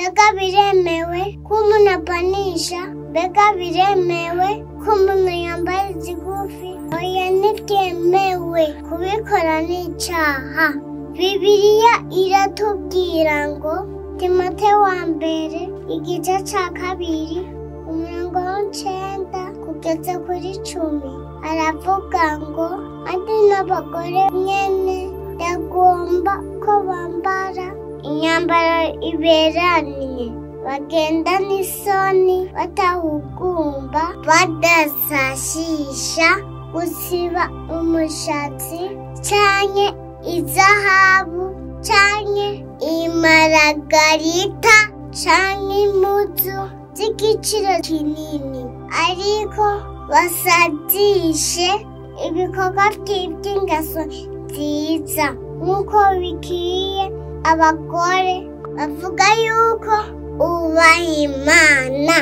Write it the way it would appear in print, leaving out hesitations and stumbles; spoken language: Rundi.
mbega biremewe ko umuntu apanisha? Mbega biremewe ko umuntu yambara izigufi? Oya, ntibyemewe, kubikora ni icyaha. Bibiliya iratubwira ngo, Timoteyo wa mbere igice cya 2 umurongo wa 9 kugeza kuri 10 aravuga ngo, andi n'abagore nyene ndagomba ko bambara imyambaro iberanye, bagenda n'isoni, batahugumba, badasashisha, gusiba umushatsi canke izahabu canke imaragarita canke impuzu z'igiciro kinini, ariko basazishe ibikorwa by'ingeso nziza nk'uko bikwiye abagore bavuga yuko ubaha Imana.